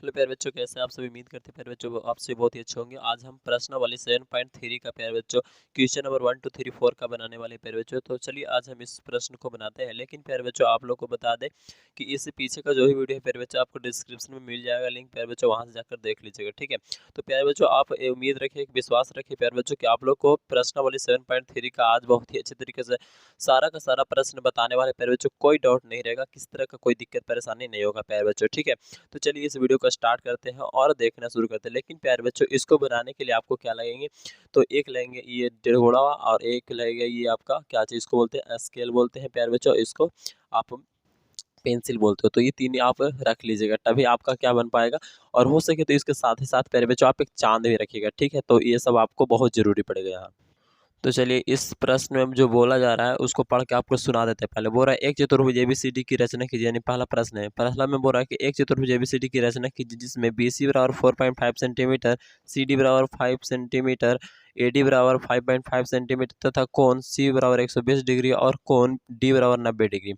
Hello प्यारे बच्चों, कैसे हैं आप सभी। उम्मीद करते हैं प्यारे बच्चों आपसे बहुत ही अच्छे होंगे। आज हम प्रश्नावली 7.3 का प्यारे बच्चों क्वेश्चन नंबर 1 to 3 4 का बनाने वाले प्यारे बच्चों। तो चलिए आज हम इस प्रश्न को बनाते हैं। लेकिन प्यारे बच्चों आप लोग को बता दें कि इससे पीछे का जो भी वीडियो है प्यारे बच्चों आपको डिस्क्रिप्शन में मिल जाएगा लिंक, प्यारे बच्चों वहाँ से जाकर देख लीजिएगा, ठीक है। तो प्यारे बच्चों आप उम्मीद रखिए, विश्वास रखिए प्यारे बच्चों कि आप लोग को प्रश्नावली 7.3 का आज बहुत ही अच्छे तरीके से सारा का सारा प्रश्न बताने वाले प्यारे बच्चों। कोई डाउट नहीं रहेगा, किस तरह का कोई दिक्कत परेशानी नहीं होगा प्यारे बच्चों, ठीक है। तो चलिए इस वीडियो को स्टार्ट करते हैं और देखना शुरू करते हैं। लेकिन प्यारे बच्चों इसको बनाने के लिए आपको क्या लगेंगे, तो एक लगेंगे ये टेढ़ोड़ा और एक लगेगा ये आपका क्या चीज़, इसको बोलते हैं स्केल बोलते हैं प्यारे बच्चों, इसको आप पेंसिल बोलते हो। तो ये तीन आप रख लीजिएगा, तभी आपका क्या बन पाएगा। और हो सके तो इसके साथ ही साथ प्यारे बच्चों आप एक चांद भी रखिएगा, ठीक है। तो ये सब आपको बहुत जरूरी पड़ेगा यहाँ। तो चलिए इस प्रश्न में जो बोला जा रहा है उसको पढ़ के आपको सुना देते हैं। पहले बोल रहा है एक चतुर्भुज एबीसीडी की रचना कीजिए, यानी पहला प्रश्न है। पहला में बोल रहा है कि एक चतुर्भुज एबीसीडी की रचना कीजिए जिसमें बीसी बराबर 4.5 सेंटीमीटर, सीडी बराबर 5 सेंटीमीटर, एडी बराबर 5.5 सेंटीमीटर तथा कोण सी बराबर 120 डिग्री और कोण डी बराबर 90 डिग्री।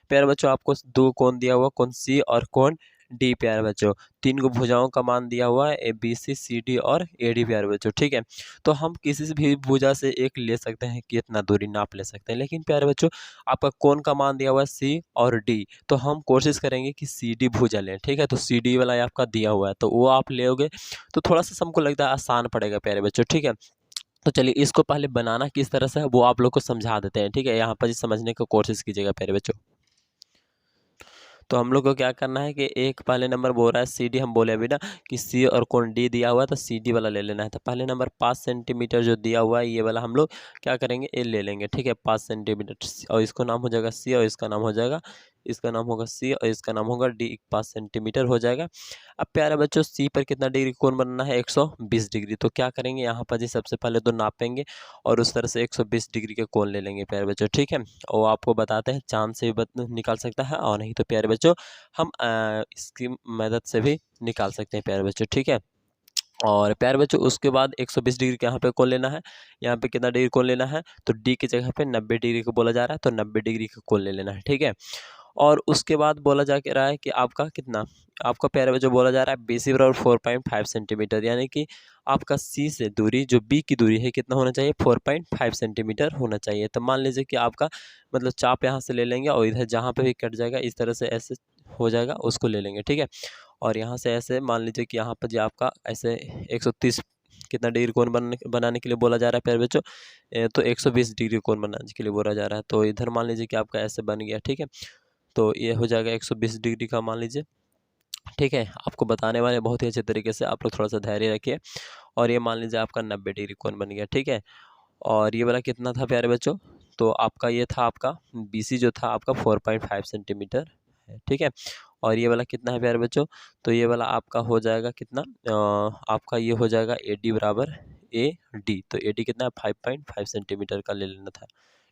प्यारे बच्चों आपको दो कोण दिया हुआ, कोण सी और कोण डी प्यारे बच्चों। तीन को भुजाओं का मान दिया हुआ है, A B C C D और ए डी प्यारे बच्चों, ठीक है। तो हम किसी से भी भुजा से एक ले सकते हैं कि इतना दूरी नाप ले सकते हैं। लेकिन प्यारे बच्चों आपका कोण का मान दिया हुआ है सी और डी, तो हम कोशिश करेंगे कि सी डी भुजा लें, ठीक है। तो सी डी वाला आपका दिया हुआ है तो वो आप लेोगे तो थोड़ा सा हमको लगता है आसान पड़ेगा प्यारे बच्चों, ठीक है। तो चलिए इसको पहले बनाना किस तरह से है वो आप लोग को समझा देते हैं, ठीक है। यहाँ पर समझने की कोशिश कीजिएगा प्यारे बच्चों। तो हम लोग को क्या करना है कि एक पहले नंबर बोल रहा है सी डी, हम बोले अभी ना कि सी और कोण डी दिया हुआ है तो सी डी वाला ले लेना है। तो पहले नंबर 5 सेंटीमीटर जो दिया हुआ है ये वाला हम लोग क्या करेंगे, ए ले लेंगे, ठीक है। 5 सेंटीमीटर और इसको नाम हो जाएगा सी और इसका नाम हो जाएगा, इसका नाम होगा सी और इसका नाम होगा डी। 5 सेंटीमीटर हो जाएगा। अब प्यारे बच्चों सी पर कितना डिग्री कोण बनना है, 120 डिग्री। तो क्या करेंगे यहाँ पर जी सबसे पहले तो नापेंगे और उस तरह से 120 डिग्री के कोण ले लेंगे प्यारे बच्चों, ठीक है। और आपको बताते हैं चांद से भी निकाल सकता है और नहीं तो प्यारे बच्चों हम इसकी मदद से भी निकाल सकते हैं प्यारे बच्चों, ठीक है। और प्यारे बच्चों उसके बाद 120 डिग्री के यहाँ पे कोण लेना है, यहाँ पे कितना डिग्री कोण लेना है, तो डी की जगह पे 90 डिग्री को बोला जा रहा है तो 90 डिग्री का कोण ले लेना है, ठीक है। और उसके बाद बोला जा के रहा है कि आपका कितना, आपका प्यारे बच्चों बोला जा रहा है बीसी बराबर 4.5 सेंटीमीटर, यानी कि आपका सी से दूरी जो बी की दूरी है कितना होना चाहिए, 4.5 सेंटीमीटर होना चाहिए। तो मान लीजिए कि आपका मतलब चाप यहाँ से ले लेंगे और इधर जहाँ पे भी कट जाएगा इस तरह से ऐसे हो जाएगा उसको ले लेंगे, ठीक है। और यहाँ से ऐसे मान लीजिए कि यहाँ पर जो आपका ऐसे 130 कितना डिग्री कोण बनाने के लिए बोला जा रहा है प्यारे बच्चों, तो 120 डिग्री कोण बनाने के लिए बोला जा रहा है। तो इधर मान लीजिए कि आपका ऐसे बन गया, ठीक है। तो ये हो जाएगा 120 डिग्री का मान लीजिए, ठीक है। आपको बताने वाले बहुत ही अच्छे तरीके से, आप लोग थोड़ा सा धैर्य रखिए। और ये मान लीजिए आपका 90 डिग्री कोण बन गया, ठीक है। और ये वाला कितना था प्यारे बच्चों, तो आपका ये था आपका बीसी जो था आपका 4.5 सेंटीमीटर है, ठीक है। और ये वाला कितना है प्यारे बच्चों, तो ये वाला आपका हो जाएगा कितना, आपका ये हो जाएगा ए डी बराबर ए डी। तो ए डी कितना है 5.5 सेंटीमीटर का ले लेना था,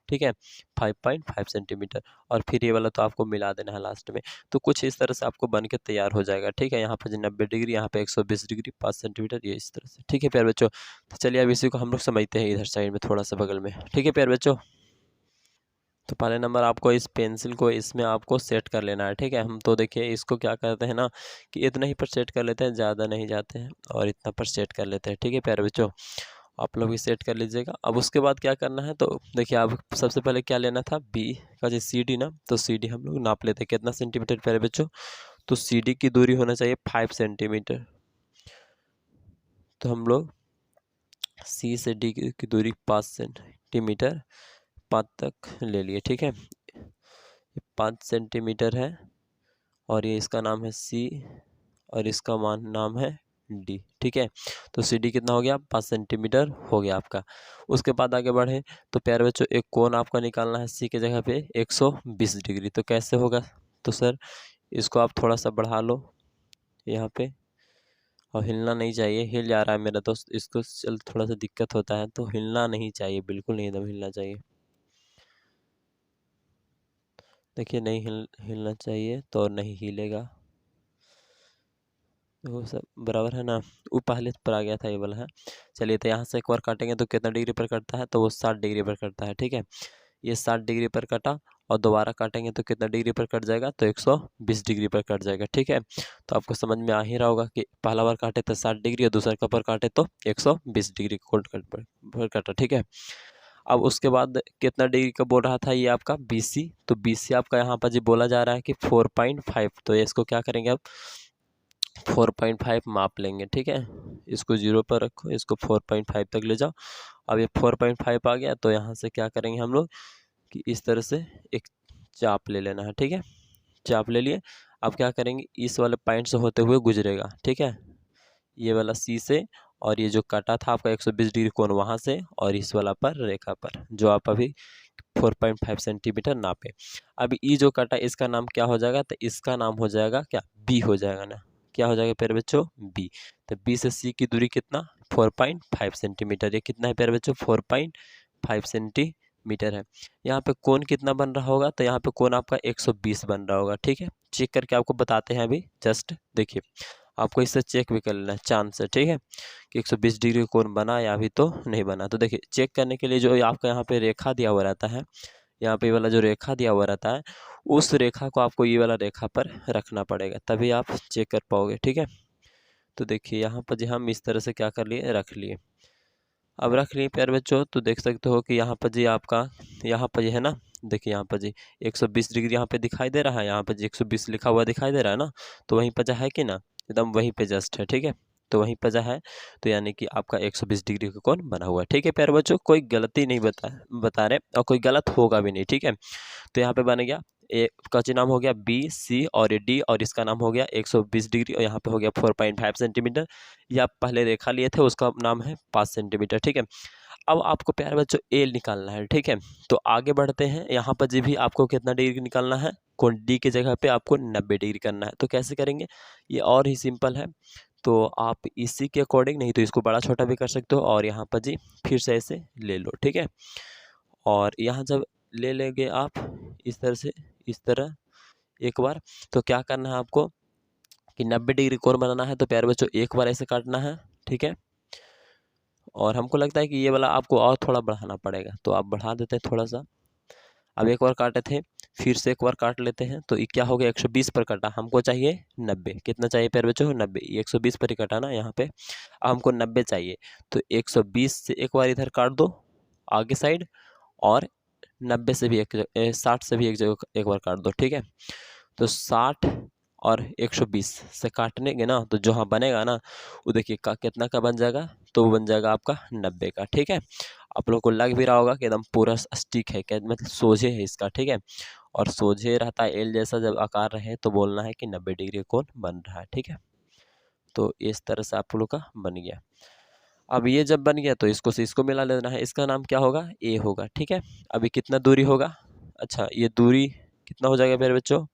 ठीक है। 5.5 सेंटीमीटर और फिर ये वाला तो आपको मिला देना है लास्ट में। तो कुछ इस तरह से आपको बन के तैयार हो जाएगा, ठीक है। यहाँ पर 90 डिग्री, यहाँ पे 120 डिग्री, 5 सेंटीमीटर, ये इस तरह से, ठीक है प्यारे बच्चों। तो चलिए अब इसी को हम लोग समझते हैं इधर साइड में थोड़ा सा बगल में, ठीक है प्यारे बच्चों। तो पहले नंबर आपको इस पेंसिल को इसमें आपको सेट कर लेना है, ठीक है। हम तो देखिए इसको क्या करते हैं ना कि इतना ही पर सेट कर लेते हैं, ज़्यादा नहीं जाते हैं और इतना पर सेट कर लेते हैं, ठीक है प्यारे बच्चों। आप लोग भी सेट कर लीजिएगा। अब उसके बाद क्या करना है, तो देखिए आप सबसे पहले क्या लेना था, बी का जो सी डी ना, तो सी डी हम लोग नाप लेते हैं कितना सेंटीमीटर प्यारे बच्चों, तो सी डी की दूरी होना चाहिए 5 सेंटीमीटर। तो हम लोग सी से डी की दूरी 5 सेंटीमीटर 5 तक ले लिए, ठीक है। 5 सेंटीमीटर है और ये इसका नाम है सी और इसका नाम है डी, ठीक है। तो सी डी कितना हो गया, 5 सेंटीमीटर हो गया आपका। उसके बाद आगे बढ़े तो प्यारे बच्चों एक कोण आपका निकालना है सी की जगह पे 120 डिग्री। तो कैसे होगा, तो सर इसको आप थोड़ा सा बढ़ा लो यहाँ पे, और हिलना नहीं चाहिए, हिल जा रहा है मेरा दोस्त, इसको चल थोड़ा सा दिक्कत होता है तो हिलना नहीं चाहिए, बिल्कुल नहीं एकदम हिलना चाहिए। देखिए नहीं हिलना चाहिए तो नहीं हिलेगा, वो सब बराबर है ना। वो पहले पर आ गया था ये वाला है। चलिए तो यहाँ से एक बार काटेंगे तो कितना डिग्री पर कटता है, तो वो 60 डिग्री पर कटता है, ठीक है। ये 60 डिग्री पर कटा और दोबारा काटेंगे तो कितना डिग्री पर कट जाएगा, तो 120 डिग्री पर कट जाएगा। ठीक है, तो आपको समझ में आ ही रहा होगा कि पहला बार काटे तो 60 डिग्री और दूसरा पर काटे तो 120 डिग्री कोण पर कटा। ठीक है, अब उसके बाद कितना डिग्री का बोल रहा था ये आपका BC, तो BC आपका यहाँ पर जी बोला जा रहा है कि 4.5, तो इसको क्या करेंगे अब 4.5 माप लेंगे। ठीक है, इसको 0 पर रखो, इसको 4.5 तक ले जाओ। अब ये 4.5 आ गया तो यहाँ से क्या करेंगे हम लोग कि इस तरह से एक चाप ले लेना है। ठीक है, चाप ले लिए। अब क्या करेंगे, इस वाले पॉइंट से होते हुए गुजरेगा। ठीक है, ये वाला C से, और ये जो कटा था आपका 120 डिग्री कोण वहाँ से, और इस वाला पर रेखा पर जो आप अभी 4.5 सेंटीमीटर नापे। अब ये जो कटा इसका नाम क्या हो जाएगा, तो इसका नाम हो जाएगा क्या, B हो जाएगा ना। क्या हो जाएगा प्यारे बच्चों, B। तो B से C की दूरी कितना, 4.5 सेंटीमीटर। ये कितना है प्यारे बच्चों, 4.5 सेंटीमीटर है। यहाँ पे कोण कितना बन रहा होगा, तो यहाँ पे कोण आपका 120 बन रहा होगा। ठीक है, चेक करके आपको बताते हैं अभी, जस्ट देखिए, आपको इससे चेक भी कर लेना है चांद से। ठीक है, कि 120 डिग्री कोण बना या अभी तो नहीं बना। तो देखिए, चेक करने के लिए जो आपका यहाँ पे रेखा दिया हुआ रहता है, यहाँ पे वाला जो रेखा दिया हुआ रहता है, उस रेखा को आपको ये वाला रेखा पर रखना पड़ेगा, तभी आप चेक कर पाओगे। ठीक है, तो देखिए यहाँ पर जी हम इस तरह से क्या कर लिए, रख लिए। अब रख लिए प्यारे बच्चों, तो देख सकते हो कि यहाँ पर जी आपका, यहाँ पर जी है ना, देखिए यहाँ पर जी 120 डिग्री यहाँ पे दिखाई दे रहा है, यहाँ पर जी 120 लिखा हुआ दिखाई दे रहा है ना, तो वहीं पर जा है कि ना, एकदम वहीं पे जस्ट है। ठीक है, तो वहीं पर जा है, तो यानी कि आपका 120 डिग्री का कोण बना हुआ है। ठीक है प्यारे बच्चों, कोई गलती नहीं बता रहे, और कोई गलत होगा भी नहीं। ठीक है, तो यहाँ पे बन गया, ए का नाम हो गया BC, और ये D, और इसका नाम हो गया 120 डिग्री, और यहाँ पे हो गया 4.5 सेंटीमीटर। ये आप पहले रेखा लिए थे, उसका नाम है 5 सेंटीमीटर। ठीक है, अब आपको प्यारे बच्चों A निकालना है। ठीक है, तो आगे बढ़ते हैं। यहाँ पर जी भी आपको कितना डिग्री निकालना है, कोण D की जगह पे आपको 90 डिग्री करना है। तो कैसे करेंगे, ये और ही सिंपल है। तो आप इसी के अकॉर्डिंग, नहीं तो इसको बड़ा छोटा भी कर सकते हो, और यहाँ पर जी फिर से ऐसे ले लो। ठीक है, और यहाँ जब ले लेंगे आप इस तरह से, इस तरह एक बार, तो क्या करना है आपको कि 90 डिग्री कोण बनाना है। तो प्यारे बच्चों एक बार ऐसे काटना है। ठीक है, और हमको लगता है कि ये वाला आपको और थोड़ा बढ़ाना पड़ेगा, तो आप बढ़ा देते हैं थोड़ा सा। अब एक बार काटे थे, फिर से एक बार काट लेते हैं। तो ये क्या हो गया, 120 पर कटा, हमको चाहिए 90। कितना चाहिए प्यारे बच्चों, 90। ये 120 पर ही कटा ना यहाँ पे, अब हमको 90 चाहिए। तो 120 से एक बार इधर काट दो आगे साइड, और 90 से भी 60 से भी एक जगह एक बार काट दो। ठीक है, तो 60 और 120 से काटने के ना, तो जो हाँ बनेगा ना, वो देखिए कितना का बन जाएगा, तो वो बन जाएगा आपका 90 का। ठीक है, आप लोग को लग भी रहा होगा कि एकदम पूरा स्टिक है, क्या मतलब सोझे है इसका। ठीक है, और सोझे रहता है एल जैसा जब आकार रहे, तो बोलना है कि 90 डिग्री कोण बन रहा है। ठीक है, तो इस तरह से आप लोग का बन गया। अब ये जब बन गया तो इसको से इसको मिला लेना है, इसका नाम क्या होगा, A होगा। ठीक है, अभी कितना दूरी होगा, अच्छा ये दूरी कितना हो जाएगा मेरे बच्चों,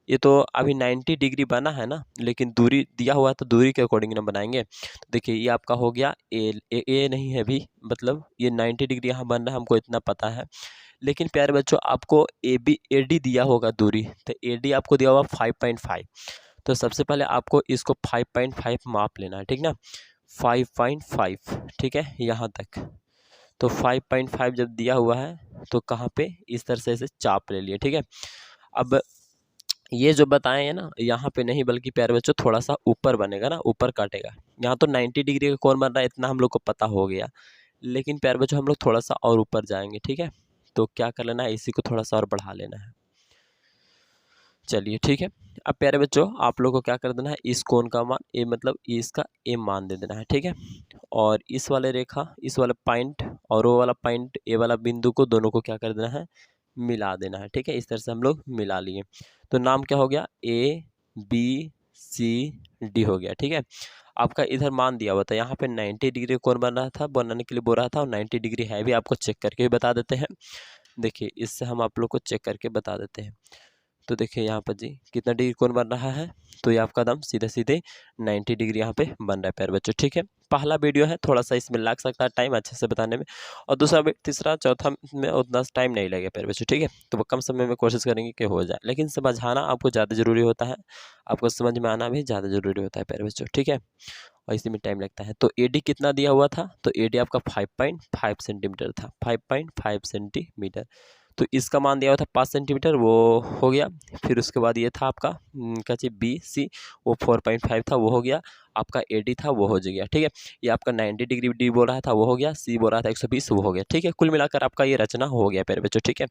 ये तो अभी 90 डिग्री बना है ना, लेकिन दूरी दिया हुआ है तो दूरी के अकॉर्डिंग ना बनाएंगे। तो देखिए ये आपका हो गया ए नहीं है अभी, मतलब ये 90 डिग्री यहाँ बन रहा है, हमको इतना पता है। लेकिन प्यारे बच्चों आपको AD दिया होगा दूरी, तो AD आपको दिया होगा 5.5। तो सबसे पहले आपको इसको 5.5 माप लेना है। ठीक ना, 5.5। ठीक है, यहाँ तक तो 5.5 जब दिया हुआ है, तो कहाँ पे इस तरह से ऐसे चाप ले लिए। ठीक है, अब ये जो बताए हैं ना, यहाँ पे नहीं बल्कि प्यारे बच्चों थोड़ा सा ऊपर बनेगा ना, ऊपर काटेगा। यहाँ तो 90 डिग्री का कोण बन रहा है, इतना हम लोग को पता हो गया। लेकिन प्यारे बच्चों हम लोग थोड़ा सा और ऊपर जाएंगे। ठीक है, तो क्या कर लेना है, इसी को थोड़ा सा और बढ़ा लेना है। चलिए ठीक है, अब प्यारे बच्चों आप लोग को क्या कर देना है, इस कोण का मान ए, मतलब इसका ए मान दे देना है। ठीक है, और इस वाले रेखा, इस वाला पॉइंट और वो वाला पॉइंट, ए वाला बिंदु को दोनों को क्या कर देना है, मिला देना है। ठीक है, इस तरह से हम लोग मिला लिए। तो नाम क्या हो गया, ABCD हो गया। ठीक है, आपका इधर मान दिया हुआ था, यहाँ पे 90 डिग्री कोण बन रहा था, बनाने के लिए बोल रहा था, और 90 डिग्री है भी, आपको चेक करके भी बता देते हैं। देखिए इससे हम आप लोग को चेक करके बता देते हैं। तो देखिए यहाँ पर जी कितना डिग्री कोण बन रहा है, तो ये आपका दम सीधे सीधे 90 डिग्री यहाँ पे बन रहा है प्यारे बच्चों। ठीक है, पहला वीडियो है, थोड़ा सा इसमें लग सकता है टाइम अच्छे से बताने में, और दूसरा तीसरा चौथा में उतना टाइम नहीं लगेगा प्यारे बच्चों। ठीक है, तो वो कम समय में कोशिश करेंगे कि हो जाए, लेकिन समझाना आपको ज़्यादा ज़रूरी होता है, आपको समझ में आना भी ज़्यादा ज़रूरी होता है प्यारे बच्चों। ठीक है, और इसी में टाइम लगता है। तो एडी कितना दिया हुआ था, तो एडी आपका 5.5 सेंटीमीटर था, 5.5 सेंटीमीटर। तो इसका मान दिया हुआ था 5 सेंटीमीटर, वो हो गया। फिर उसके बाद ये था आपका क्या चाहिए, बी सी, वो 4.5 था, वो हो गया। आपका एडी था, वो हो गया। ठीक है, ये आपका 90 डिग्री डी बोल रहा था, वो हो गया। सी बोल रहा था 120, वो हो गया। ठीक है, कुल मिलाकर आपका ये रचना हो गया प्यारे बच्चों। ठीक है,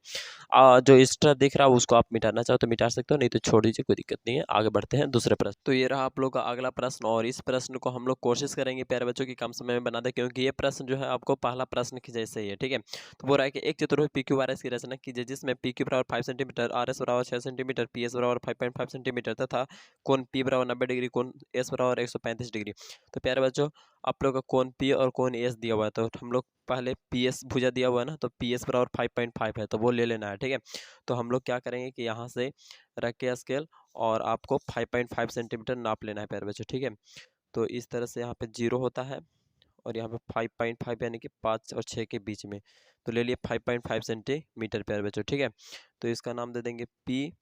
जो एक्स्ट्रा दिख रहा है उसको आप मिटाना चाहो तो मिटा सकते हो, नहीं तो छोड़ दीजिए, कोई दिक्कत नहीं है। आगे बढ़ते हैं दूसरे प्रश्न। तो ये रहा आप लोग का अगला प्रश्न, और इस प्रश्न को हम लोग कोशिश करेंगे प्यारे बच्चों की कम समय में बना दे, क्योंकि ये प्रश्न जो है आपको पहला प्रश्न की जैसे ही है। ठीक है, तो बोल रहा है कि एक चतुर्भुज पी क्यू आर एस की रचना कीजिए, जिसमें पी क्यू बराबर 5 सेंटीमीटर, आर एस बराबर 6 सेंटीमीटर, पी एस बराबर 5.5 सेंटीमीटर तथा कोण पी बराबर 90 डिग्री, कोण एस बराबर 135 डिग्री। तो प्यारे बच्चों, आप लोग का कोण पी और कोण एस दिया हुआ है, तो हम लोग पहले पी एस भुजा दिया हुआ है ना, तो पी एस बराबर 5.5 है, तो वो ले लेना है। ठीक है, तो हम लोग क्या करेंगे कि यहाँ से रख के स्केल और आपको 5.5 सेंटीमीटर नाप लेना है प्यारे बच्चों। ठीक है, तो इस तरह से यहाँ पे 0 होता है और यहाँ पे 5.5 यानी कि 5 और 6 के बीच में, तो ले लिए 5.5 सेंटीमीटर प्यारे बच्चों। ठीक है, तो इसका नाम दे देंगे पी,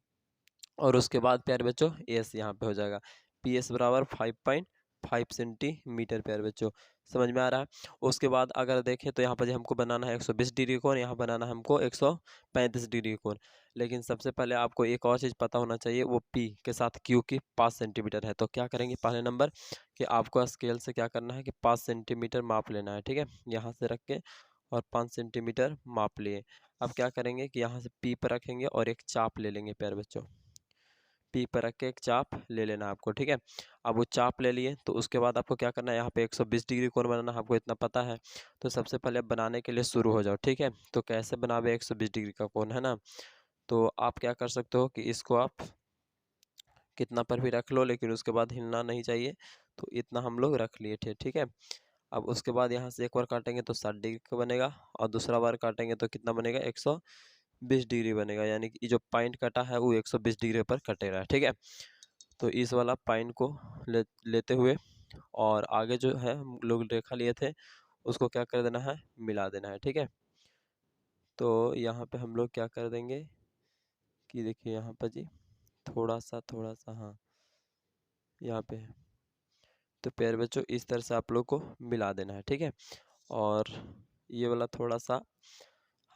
और उसके बाद प्यारे बच्चों एस यहाँ पे हो जाएगा, पी एस बराबर 5.5 सेंटीमीटर प्यारे बच्चों। समझ में आ रहा है। उसके बाद अगर देखें तो यहाँ पर हमको बनाना है 120 डिग्री कोण, यहाँ बनाना है हमको 135 डिग्री कोण। लेकिन सबसे पहले आपको एक और चीज़ पता होना चाहिए, वो पी के साथ क्यू की 5 सेंटीमीटर है। तो क्या करेंगे पहले नंबर कि आपको स्केल से क्या करना है कि 5 सेंटीमीटर माप लेना है। ठीक है, यहाँ से रख के और 5 सेंटीमीटर माप लिए। अब क्या करेंगे कि यहाँ से पी पर रखेंगे और एक चाप ले लेंगे प्यारे बच्चों, पी पर रख के एक चाप ले लेना आपको। ठीक है, अब वो चाप ले लिए तो उसके बाद आपको क्या करना है, यहाँ पे 120 डिग्री कोण बनाना है, आपको इतना पता है। तो सबसे पहले अब बनाने के लिए शुरू हो जाओ। ठीक है, तो कैसे बनावे 120 डिग्री का कोण, है ना। तो आप क्या कर सकते हो कि इसको आप कितना पर भी रख लो, लेकिन उसके बाद हिलना नहीं चाहिए। तो इतना हम लोग रख लिए थे। ठीक है, अब उसके बाद यहाँ से एक बार काटेंगे तो 60 डिग्री का बनेगा, और दूसरा बार काटेंगे तो कितना बनेगा, 120 डिग्री बनेगा। यानी कि जो पॉइंट कटा है वो 120 डिग्री पर कटेगा। ठीक है, तो इस वाला पॉइंट को लेते हुए और आगे जो है हम लोग रेखा लिए थे उसको क्या कर देना है, मिला देना है। ठीक है, तो यहाँ पे हम लोग क्या कर देंगे कि देखिए यहाँ पर जी थोड़ा सा हाँ यहाँ पे है, तो प्यारे बच्चों इस तरह से आप लोग को मिला देना है। ठीक है, और ये वाला थोड़ा सा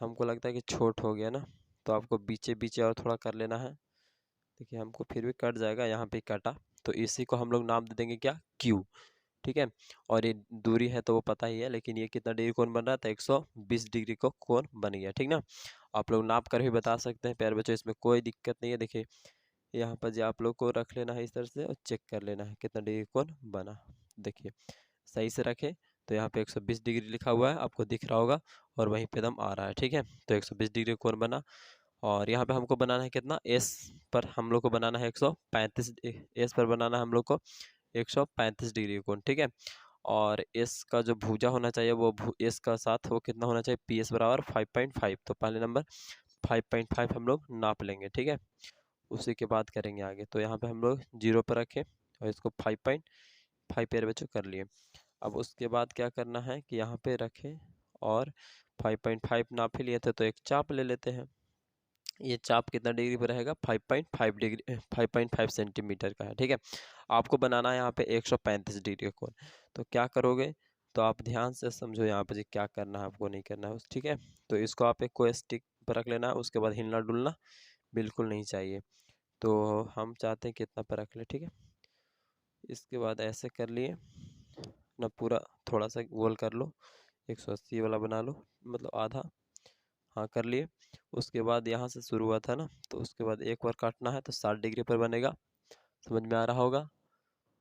हमको लगता है कि छोट हो गया ना, तो आपको बीचे बीचे और थोड़ा कर लेना है। देखिए हमको फिर भी कट जाएगा, यहाँ पे कटा, तो इसी को हम लोग नाम दे देंगे क्या, क्यू। ठीक है, और ये दूरी है तो वो पता ही है, लेकिन ये कितना डिग्री कोण बन रहा था, 120 डिग्री को कोण बन गया। ठीक ना, आप लोग नाप कर भी बता सकते हैं प्यारे बच्चों, इसमें कोई दिक्कत नहीं है। देखिए यहाँ पर जो आप लोग को रख लेना है इस तरह से और चेक कर लेना है कितना डिग्री कोण बना। देखिए सही से रखें तो यहाँ पे 120 डिग्री लिखा हुआ है, आपको दिख रहा होगा, और वहीं पे दम आ रहा है। ठीक है, तो 120 डिग्री कोण बना, और यहाँ पे हमको बनाना है कितना, एस पर हम लोग को बनाना है 135, एस पर बनाना है हम लोग को 135 डिग्री कोण। ठीक है, और एस का जो भुजा होना चाहिए वो एस का साथ वो कितना होना चाहिए, पी एस बराबर 5.5। तो पहले नंबर 5.5 हम लोग नाप लेंगे। ठीक है, उसी के बाद करेंगे आगे। तो यहाँ पे हम लोग 0 पर रखें और इसको 5.5 पेयर बच्चों कर लिए। अब उसके बाद क्या करना है कि यहाँ पे रखें और 5.5 नाप ही लिए थे, तो एक चाप ले लेते हैं। ये चाप कितना डिग्री पर रहेगा, 5.5 डिग्री, 5.5 सेंटीमीटर का है। ठीक है, आपको बनाना है यहाँ पे 135 डिग्री का कोण। तो क्या करोगे, तो आप ध्यान से समझो यहाँ पे जी क्या करना है आपको, नहीं करना है। ठीक है, तो इसको आप एक कोई स्टिक पर रख लेना है, उसके बाद हिलना डुलना बिल्कुल नहीं चाहिए। तो हम चाहते हैं कि इतना पर रख ले। ठीक है, इसके बाद ऐसे कर लिए ना, पूरा थोड़ा सा गोल कर लो, 180 वाला बना लो, मतलब आधा, हाँ कर लिए। उसके बाद यहाँ से शुरू हुआ था ना, तो उसके बाद एक बार काटना है तो 60 डिग्री पर बनेगा, समझ में आ रहा होगा।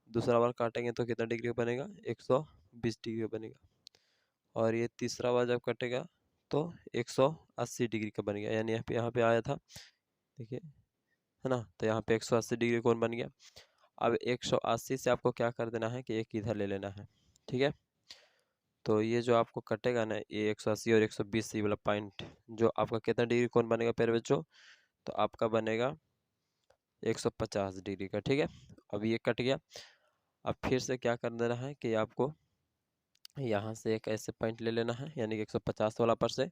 दूसरा बार काटेंगे तो कितना डिग्री का बनेगा, 120 डिग्री का बनेगा, और ये तीसरा बार जब कटेगा तो 180 डिग्री का बन गया। यानी यहाँ पे आया था, देखिए है ना, तो यहाँ पे 180 डिग्री कोण बन गया। अब 180 से आपको क्या कर देना है कि एक इधर ले लेना है। ठीक है, तो ये जो आपको कटेगा ना, ये 180 और 120 वाला पॉइंट जो आपका कितना डिग्री कोण बनेगा प्यारे बच्चों, तो आपका बनेगा 150 डिग्री का। ठीक है, अब ये कट गया। अब फिर से क्या कर देना है कि आपको यहाँ से एक ऐसे पॉइंट ले लेना है, यानी कि 150 वाला पर से,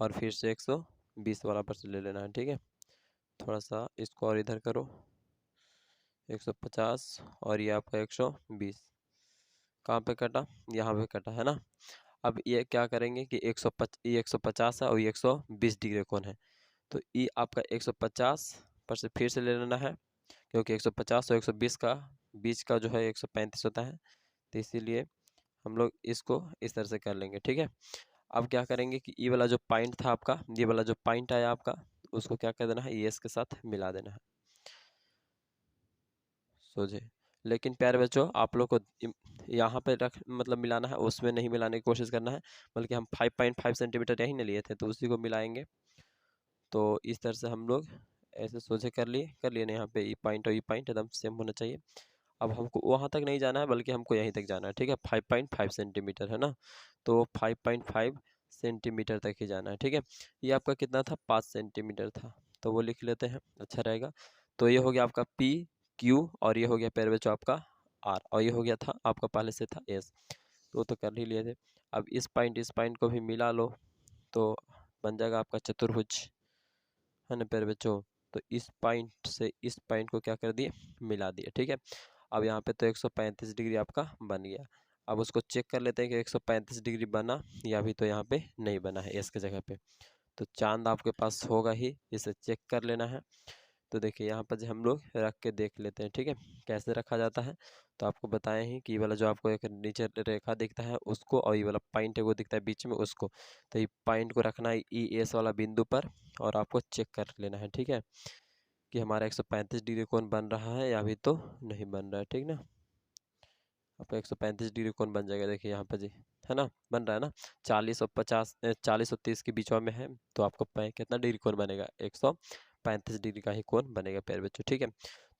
और फिर से 120 वाला पर से ले लेना है। ठीक है, थोड़ा सा इसको और इधर करो, 150 और ये आपका 120, कहाँ पे कटा, यहाँ पे कटा है ना। अब ये क्या करेंगे कि 150 है और ये 120 डिग्री कोण है, तो ये आपका 150 पर से फिर से ले लेना है, क्योंकि 150 और 120 का बीच का जो है 135 होता है, तो इसीलिए हम लोग इसको इस तरह से कर लेंगे, ठीक है। अब क्या करेंगे कि ये वाला जो पॉइंट था आपका, ये वाला जो पॉइंट आया आपका, उसको क्या कर देना है, ये इसके साथ मिला देना है सोझे। लेकिन प्यारे बच्चों आप लोग को यहाँ पे रख मतलब मिलाना है, उसमें नहीं मिलाने की कोशिश करना है, बल्कि हम 5.5 सेंटीमीटर यहीं ने लिए थे तो उसी को मिलाएंगे। तो इस तरह से हम लोग ऐसे सोझे कर लिए ना, यहाँ पे ई पॉइंट और ई पॉइंट एकदम सेम होना चाहिए। अब हमको वहाँ तक नहीं जाना है, बल्कि हमको यहीं तक जाना है, ठीक है। 5.5 सेंटीमीटर है ना, तो 5.5 सेंटीमीटर तक ही जाना है, ठीक है। ये आपका कितना था, 5 सेंटीमीटर था, तो वो लिख लेते हैं, अच्छा रहेगा। तो ये हो गया आपका पी क्यू, और ये हो गया प्यारे बच्चों आपका आर, और ये हो गया था आपका पहले से था एस, तो कर ही लिए थे। अब इस पॉइंट को भी मिला लो, तो बन जाएगा आपका चतुर्भुज, है ना प्यारे बच्चों। तो इस पॉइंट से इस पॉइंट को क्या कर दिए, मिला दिए, ठीक है। अब यहाँ पे तो 135 डिग्री आपका बन गया। अब उसको चेक कर लेते हैं कि 135 डिग्री बना या भी तो यहाँ पे नहीं बना है एस के जगह पे। तो चांद आपके पास होगा ही, इसे चेक कर लेना है। तो देखिए यहाँ पर जो हम लोग रख के देख लेते हैं, ठीक है, कैसे रखा जाता है। तो आपको बताएं ही कि ये वाला जो आपको एक नीचे रेखा दिखता है उसको, और ये वाला पॉइंट है वो दिखता है बीच में उसको, तो ये पॉइंट को रखना है ई एस वाला बिंदु पर, और आपको चेक कर लेना है, ठीक है, कि हमारा 135 डिग्री कोण बन रहा है या भी तो नहीं बन रहा है, ठीक ना। आपका 135 डिग्री कोण बन जाएगा, देखिए यहाँ पर जी, है ना, बन रहा है ना। 40 और 30 के बीच में है, तो आपको कितना डिग्री कोण बनेगा, 135 डिग्री का ही कोण बनेगा प्यारे बच्चों, ठीक है।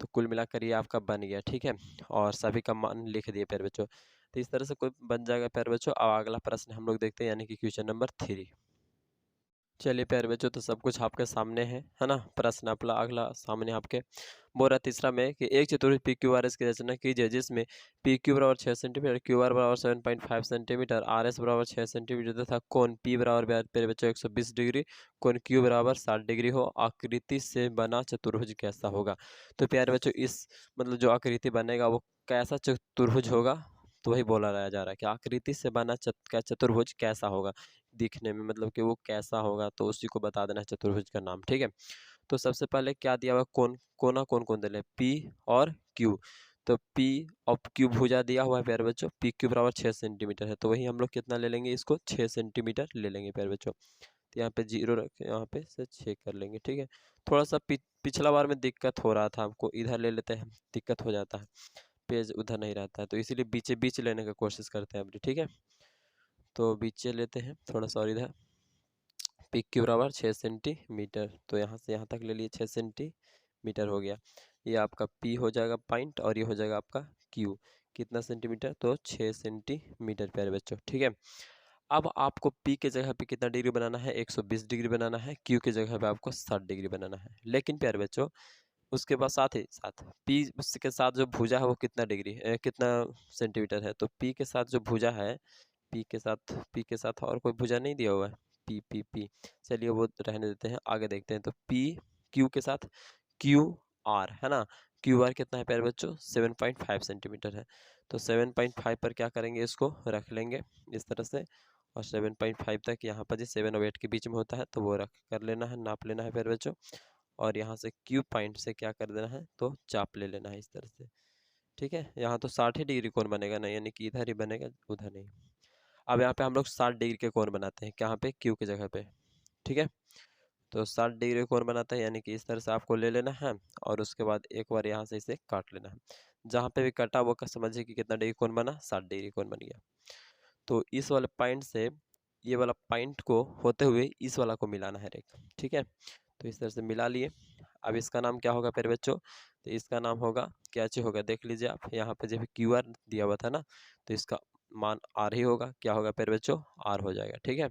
तो कुल मिलाकर ये आपका बन गया, ठीक है, और सभी का मान लिख दिए प्यारे बच्चों। तो इस तरह से कोई बन जाएगा प्यारे बच्चों। अब अगला प्रश्न हम लोग देखते हैं, यानी कि क्वेश्चन नंबर 3। चलिए प्यारे बच्चों, तो सब कुछ आपके सामने है ना। प्रश्न अपना अगला सामने आपके बोल रहा तीसरा में कि एक चतुर्भुज पी क्यू आर एस की रचना कीजिए, जिसमें पी क्यू बराबर 6 सेंटीमीटर, क्यू आर बराबर 7.5 सेंटीमीटर, आर एस बराबर 6 सेंटीमीटर तथा कोण पी बराबर प्यारे बच्चों 120 डिग्री, कोण क्यू बराबर 60 डिग्री हो। आकृति से बना चतुर्भुज कैसा होगा। तो प्यारे बच्चों इस मतलब जो आकृति बनेगा वो कैसा चतुर्भुज होगा, तो वही बोला रहा जा रहा है कि आकृति से बना चतुर्भुज कैसा होगा, दिखने में मतलब कि वो कैसा होगा, तो उसी को बता देना है चतुर्भुज का नाम, ठीक है। तो सबसे पहले क्या दिया हुआ, कोना कौन कौन दे रहे, पी और क्यू। तो पी और क्यू भुजा दिया हुआ है प्यारे बच्चों, पी क्यू बराबर 6 सेंटीमीटर है, तो वही हम लोग कितना ले लेंगे, इसको 6 सेंटीमीटर ले लेंगे प्यारे बच्चों। तो यहाँ पे 0 रखे, यहाँ पे से 6 कर लेंगे, ठीक है। थोड़ा सा पिछला बार में दिक्कत हो रहा था हमको, इधर ले लेते हैं, दिक्कत हो जाता है, पेज उधर नहीं रहता है, तो इसीलिए बीचे बीच लेने का कोशिश करते हैं अभी, ठीक है। तो बीचे लेते हैं थोड़ा सा, और इधर पी क्यू बराबर 6 सेंटीमीटर, तो यहाँ से यहाँ तक ले लिए 6 सेंटीमीटर हो गया। ये आपका पी हो जाएगा पॉइंट, और ये हो जाएगा आपका क्यू, कितना सेंटीमीटर, तो 6 सेंटीमीटर प्यारे बच्चों, ठीक है। अब आपको पी के जगह पे कितना डिग्री बनाना है, 120 डिग्री बनाना है, क्यू के जगह पे आपको 60 डिग्री बनाना है। लेकिन प्यारे बच्चों उसके बाद साथ ही साथ पी के साथ जो भुजा है वो कितना डिग्री कितना सेंटीमीटर है, तो पी के साथ जो भुजा है, पी के साथ और कोई भुजा नहीं दिया हुआ है, पी। चलिए वो रहने देते हैं, आगे देखते हैं। तो पी क्यू के साथ क्यू आर है ना, क्यू आर कितना है प्यारे बच्चों, 7.5 सेंटीमीटर है। तो 7.5 पर क्या करेंगे, इसको रख लेंगे इस तरह से, और 7.5 तक यहाँ पर जी 7 और 8 के बीच में होता है, तो वो रख कर लेना है, नाप लेना है प्यारे बच्चों। और यहाँ से क्यू पॉइंट से क्या कर देना है, तो चाप ले लेना है इस तरह से, ठीक है। यहाँ तो 60 ही डिग्री कोण बनेगा ना, यानी कि इधर ही बनेगा उधर नहीं। अब यहाँ पे हम लोग 60 डिग्री के कोण बनाते हैं, कहाँ पे, क्यू की जगह पे, ठीक है। तो 60 डिग्री कोण बनाता है, यानी कि इस तरह से आपको ले लेना है, और उसके बाद एक बार यहाँ से इसे काट लेना है। जहाँ पे भी कटा वो समझिए कि कितना डिग्री कोण बना, 60 डिग्री कोण बन गया। तो इस वाले पॉइंट से ये वाला पॉइंट को होते हुए इस वाला को मिलाना है रेखा, ठीक है। तो इस तरह से मिला लिए। अब इसका नाम क्या होगा प्यारे बच्चों, तो इसका नाम होगा क्या चीज होगा, देख लीजिए आप, यहाँ पे जब क्यू आर दिया हुआ था ना, तो इसका मान आर ही होगा, क्या होगा प्यारे बच्चों, आर हो जाएगा, ठीक है।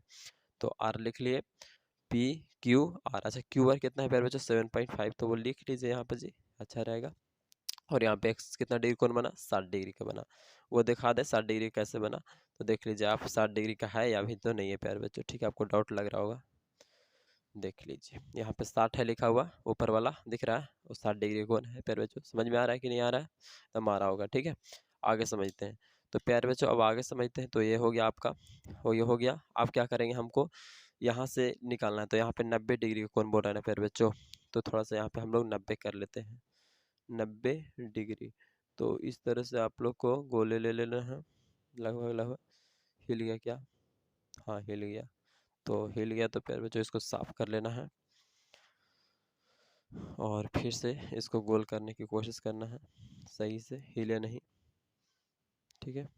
तो आर लिख लिए, पी क्यू आर। अच्छा क्यू आर कितना है प्यारे बच्चों, 7.5, तो वो लिख लीजिए यहाँ पे जी, अच्छा रहेगा। और यहाँ पे एक्स कितना डिग्री कौन बना, 60 डिग्री का बना, वो दिखा दे 60 डिग्री कैसे बना। तो देख लीजिए आप, 60 डिग्री का है या भी तो नहीं है प्यारे बच्चों, ठीक है, आपको डाउट लग रहा होगा, देख लीजिए यहाँ पे 60 है लिखा हुआ, ऊपर वाला दिख रहा है, वो 60 डिग्री कौन है प्यारे बच्चों, समझ में आ रहा है कि नहीं आ रहा है, तब आ रहा होगा, ठीक है। आगे समझते हैं। तो प्यारे बच्चों अब आगे समझते हैं। तो ये हो गया आपका, ये हो गया। अब क्या करेंगे, हमको यहाँ से निकालना है। तो यहाँ पे 90 डिग्री का कोण बोल रहा है ना प्यारे बच्चों, तो थोड़ा सा यहाँ पे हम लोग 90 कर लेते हैं, 90 डिग्री। तो इस तरह से आप लोग को गोले ले लेना है, लगभग लगभग। हिल गया क्या? हाँ हिल गया। तो हिल गया तो प्यारे बच्चों इसको साफ कर लेना है और फिर से इसको गोल करने की कोशिश करना है, सही से हिले नहीं, ठीक है।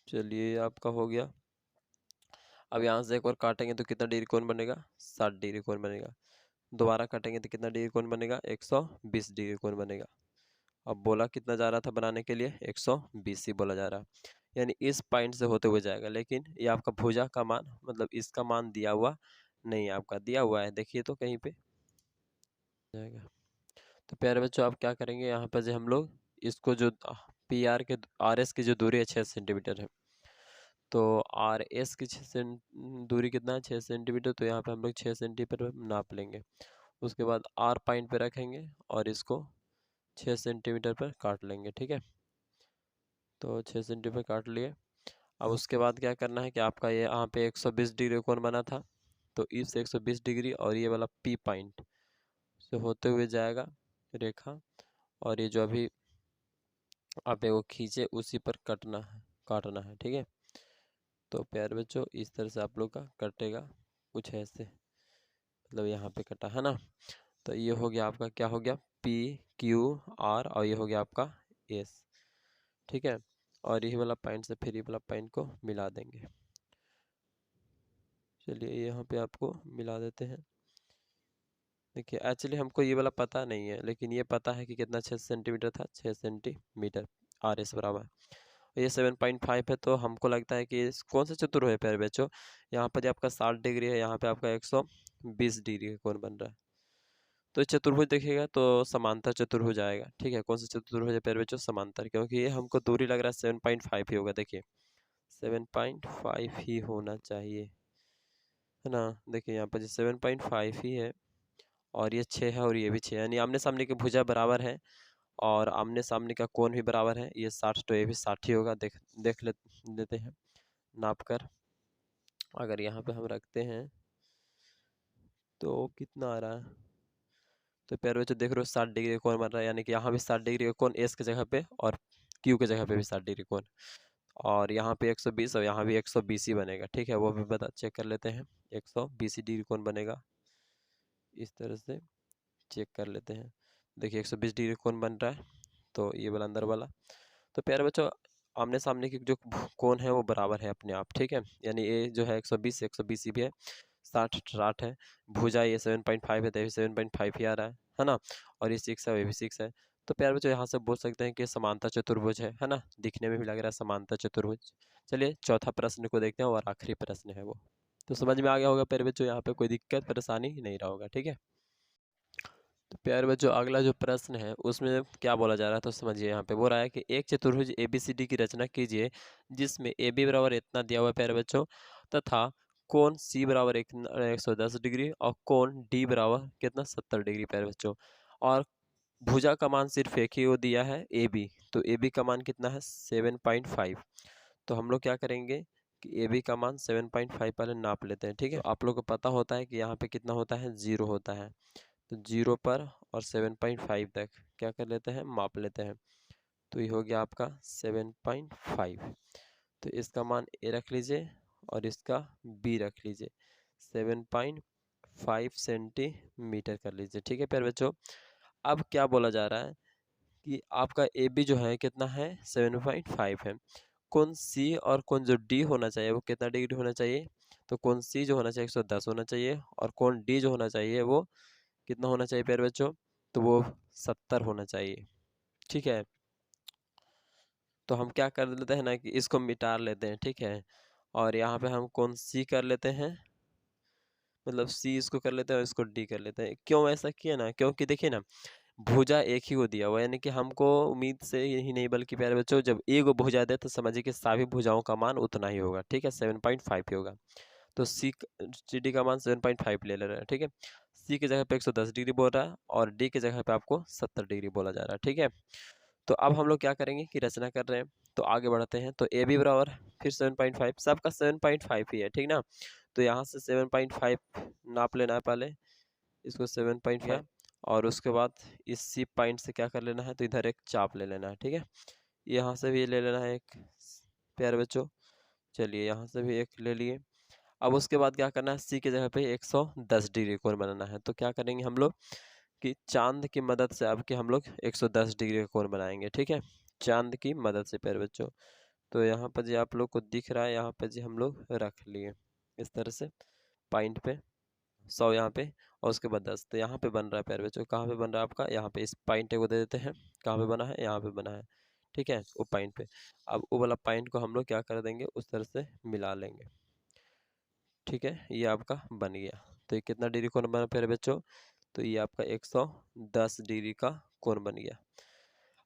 चलिए आपका हो गया। अब यहाँ से एक और काटेंगे तो कितना डिग्री कोण बनेगा? 60 डिग्री कोण बनेगा। दोबारा काटेंगे तो कितना डिग्री कोण बनेगा? 120 डिग्री कोण बनेगा। अब बोला कितना जा रहा था बनाने के लिए? 120 ही बोला जा रहा है, यानी इस पॉइंट से होते हुए जाएगा। लेकिन ये आपका भुजा का मान, मतलब इसका मान दिया हुआ नहीं, आपका दिया हुआ है, देखिए तो कहीं पे जाएगा। तो प्यारे बच्चों आप क्या करेंगे, यहाँ पर जो हम लोग इसको जो पी आर के आर एस की जो दूरी है 6 सेंटीमीटर है, तो आर एस की दूरी कितना है? 6 सेंटीमीटर। तो यहाँ पे हम लोग 6 सेंटीमीटर नाप लेंगे। उसके बाद आर पॉइंट पे रखेंगे और इसको 6 सेंटीमीटर पर काट लेंगे, ठीक है। तो 6 सेंटीमीटर काट लिए। अब उसके बाद क्या करना है कि आपका ये यहाँ पे 120 डिग्री कोण बना था, तो इस 120 डिग्री और ये वाला पी पॉइंट से होते हुए जाएगा रेखा, और ये जो अभी आप वो खींचे उसी पर काटना है, ठीक है। तो प्यारे बच्चों इस तरह से आप लोग का कटेगा, कुछ ऐसे, मतलब यहाँ पे कटा है ना। तो ये हो गया आपका, क्या हो गया? पी क्यू आर, और ये हो गया आपका एस, ठीक है। और यही वाला पॉइंट से फिर ये वाला पॉइंट को मिला देंगे। चलिए यहाँ पे आपको मिला देते हैं। देखिए एक्चुअली हमको ये वाला पता नहीं है, लेकिन ये पता है कि कितना 6 सेंटीमीटर था, 6 सेंटीमीटर आर एस बराबर, ये 7.5 है। तो हमको लगता है कि कौन सा चतुर्भुज है प्यारे बच्चों? यहाँ पर आपका 60 डिग्री है, यहाँ पे आपका 120 डिग्री का कोण बन रहा है। तो चतुर्भुज देखिएगा तो समांतर चतुर्भुज आएगा, ठीक है। कौन सा चतुर्भुज है प्यारे बच्चों? समांतर, क्योंकि ये हमको दूरी लग रहा है 7.5 ही होगा। देखिए 7.5 ही होना चाहिए, है ना। देखिए यहाँ पर 7.5 ही है, और ये 6 है और ये भी 6, यानी आमने सामने की भुजा बराबर है और आमने सामने का कोण भी बराबर है। ये 60 तो ये भी 60 ही होगा। देख लेते हैं नाप कर। अगर यहाँ पे हम रखते हैं तो कितना आ रहा है? तो प्यारे बच्चों देख रहे हो 60 डिग्री का कोण बन रहा है, यानी कि यहाँ भी 60 डिग्री का कोण एस की जगह पे और क्यू की जगह पे भी 60 डिग्री कोण, और यहाँ पे 120 और यहाँ भी 120 ही बनेगा, ठीक है। वो भी बता चेक कर लेते हैं। 120 डिग्री कोण बनेगा, इस तरह से चेक कर लेते हैं। देखिए 120 डिग्री कोण बन रहा है, तो ये वाला अंदर वाला। तो प्यारे बच्चों आमने सामने की जो कोण है वो बराबर है अपने आप, ठीक है। यानी ये जो है 120 120 ही भी है, 60 60 है। भुजा ये 7.5 है, तो ये 7.5 ही आ रहा है ना। और ये 6 है, ये भी 6 है। तो प्यारे बच्चों यहाँ से बोल सकते हैं कि समांतर चतुर्भुज है ना। दिखने में भी लग रहा है समांतर चतुर्भुज। चलिए चौथा प्रश्न को देखते हैं, और आखिरी प्रश्न है वो। तो समझ में आ गया होगा प्यारे बच्चों, यहाँ पे कोई दिक्कत परेशानी नहीं रहा होगा, ठीक है। तो प्यारे बच्चों अगला जो प्रश्न है उसमें क्या बोला जा रहा है, तो समझिए। यहाँ पे बोल रहा है कि एक चतुर्भुज ABCD की रचना कीजिए जिसमें AB बराबर इतना दिया हुआ है प्यारे बच्चों, तथा कोण C बराबर 110 डिग्री और कोण D बराबर कितना 70 डिग्री प्यारे बच्चों, और भुजा का मान सिर्फ एक ही वो दिया है AB। तो AB का मान कितना है? 7.5। तो हम लोग क्या करेंगे कि AB का मान 7.5 पहले नाप लेते हैं, ठीक है। तो आप लोग को पता होता है कि यहाँ पे कितना होता है? 0 होता है। तो 0 पर और 7.5 तक क्या कर लेते हैं? माप लेते हैं। तो ये हो गया आपका 7.5। तो इसका मान A रख लीजिए और इसका B रख लीजिए, 7.5 सेंटीमीटर कर लीजिए, ठीक है प्यारे बच्चों। अब क्या बोला जा रहा है कि आपका AB जो है कितना है? 7.5 है। कौन C और कौन जो D होना चाहिए वो कितना डिग्री होना चाहिए? तो कौन C जो होना चाहिए 110 होना चाहिए, और कौन D जो होना चाहिए वो कितना होना चाहिए प्यारे बच्चों? तो वो 70 होना चाहिए, ठीक है। तो हम क्या कर लेते हैं ना कि इसको मिटा लेते हैं, ठीक है। और यहाँ पे हम कौन सी कर लेते हैं, मतलब सी इसको कर लेते हैं और इसको डी कर लेते हैं। क्यों ऐसा किया ना? क्योंकि देखिए ना, भुजा एक ही को दिया हुआ, यानी कि हमको उम्मीद से ही नहीं बल्कि प्यारे बच्चों जब ए को भुजा दे तो समझिए कि सभी भुजाओं का मान उतना ही होगा, ठीक है, 7.5 ही होगा। तो सी डी का मान 7.5 ले रहा है, ठीक है। सी की जगह पे 110 डिग्री बोल रहा है और डी की जगह पे आपको 70 डिग्री बोला जा रहा है, ठीक है। तो अब हम लोग क्या करेंगे कि रचना कर रहे हैं, तो आगे बढ़ते हैं। तो ए बी बराबर फिर 7.5, सबका 7.5 ही है, ठीक ना। तो यहाँ से 7.5 नाप लेना है पहले, इसको 7.5 और उसके बाद इस सी पॉइंट से क्या कर लेना है, तो इधर एक चाप ले लेना है, ठीक है। यहाँ से भी ले लेना है एक, प्यारे बच्चों चलिए यहाँ से भी एक ले लिए। अब उसके बाद क्या करना है, सी की जगह पे 110 डिग्री कोण बनाना है। तो क्या करेंगे हम लोग कि चांद की मदद से अब कि हम लोग 110 डिग्री का कोण बनाएंगे, ठीक है, चांद की मदद से प्यारे बच्चों। तो यहाँ पर जी आप लोग को दिख रहा है, यहाँ पे जी हम लोग रख लिए इस तरह से पॉइंट पे 100 यहाँ पे और उसके बाद 10। तो यहाँ पे बन रहा है प्यारे बच्चों, कहाँ पे बन रहा है आपका, यहाँ पे इस पॉइंट को दे देते हैं, कहाँ पे बना है, यहाँ पे बना है, ठीक है, वो पॉइंट पे। अब वो वाला पॉइंट को हम लोग क्या कर देंगे, उस तरह से मिला लेंगे, ठीक है, ये आपका बन गया। तो ये कितना डिग्री कोण बना प्यारे बच्चों, तो ये आपका 110 डिग्री का कोण बन गया।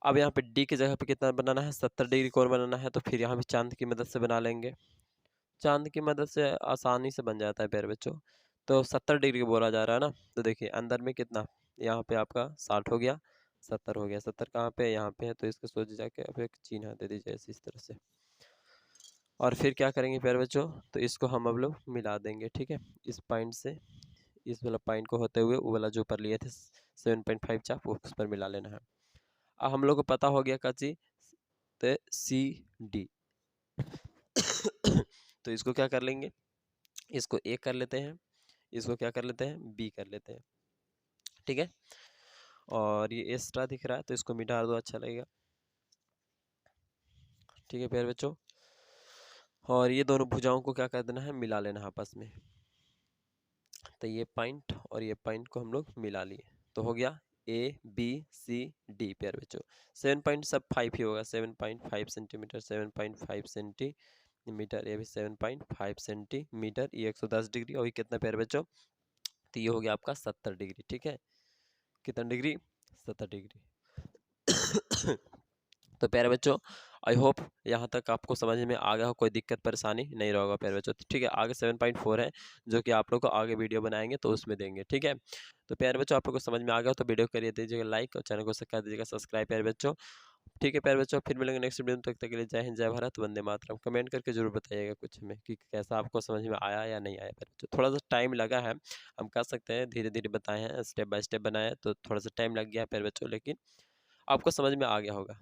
अब यहाँ पे डी की जगह पे कितना बनाना है, 70 डिग्री कोण बनाना है। तो फिर यहाँ भी चांद की मदद से बना लेंगे, चांद की मदद से आसानी से बन जाता है प्यारे बच्चों। तो 70 डिग्री बोला जा रहा है ना, तो देखिए अंदर में कितना, यहाँ पे आपका 60 हो गया, 70 हो गया, 70 कहाँ पे, यहाँ पे है, तो इसको सोच जाके अब एक चिन्ह दे दीजिए ऐसे इस तरह से। और फिर क्या करेंगे प्यारे बच्चों, तो इसको हम अब लोग मिला देंगे, ठीक है, इस पॉइंट से इस वाला पॉइंट को होते हुए वो वाला जो ऊपर लिए थे 7.5 चाप उस पर मिला लेना है। अब हम लोग को पता हो गया का चीज, तो सी डी तो इसको क्या कर लेंगे, इसको ए कर लेते हैं, इसको क्या कर लेते हैं, बी कर लेते हैं, ठीक है। और ये एक्स्ट्रा दिख रहा है तो इसको मिटा दो, अच्छा लगेगा, ठीक है प्यारे बच्चों। और ये दोनों भुजाओं को क्या कर देना है, मिला लेना है आपस में। तो ये पॉइंट और ये पॉइंट को हम लोग मिला लिए, तो हो गया ए बी सी डी प्यारे बच्चों। 7.5 ही होगा, 7.5 सेंटीमीटर, 7.5 सेंटीमीटर, ये भी 7.5 सेंटीमीटर, ये 110 डिग्री और ये कितना प्यारे बच्चों, तो ये हो गया आपका 70 डिग्री, ठीक है, कितना डिग्री, 70 डिग्री। तो प्यारे बच्चों आई होप यहाँ तक आपको समझ में आ गया हो, कोई दिक्कत परेशानी नहीं रहेगा प्यारे बच्चों, ठीक है। आगे 7.4 है जो कि आप लोग को आगे वीडियो बनाएंगे तो उसमें देंगे, ठीक है। तो प्यारे बच्चों आप लोग को समझ में आ गया तो वीडियो करिए दीजिएगा लाइक और चैनल को कर दीजिएगा सब्सक्राइब प्यारे बच्चों, ठीक है प्यारे बच्चों। फिर मिलेंगे नेक्स्ट वीडियो में, तब तक के लिए जय हिंद जय भारत वंदे मातरम। कमेंट करके जरूर बताइएगा कुछ हमें कि कैसा आपको समझ में आया या नहीं आया प्यारे बच्चों। थोड़ा सा टाइम लगा है, हम कह सकते हैं धीरे धीरे बताए हैं, स्टेप बाय स्टेप बनाए तो थोड़ा सा टाइम लग गया है प्यारे बच्चों, लेकिन आपको समझ में आ गया होगा।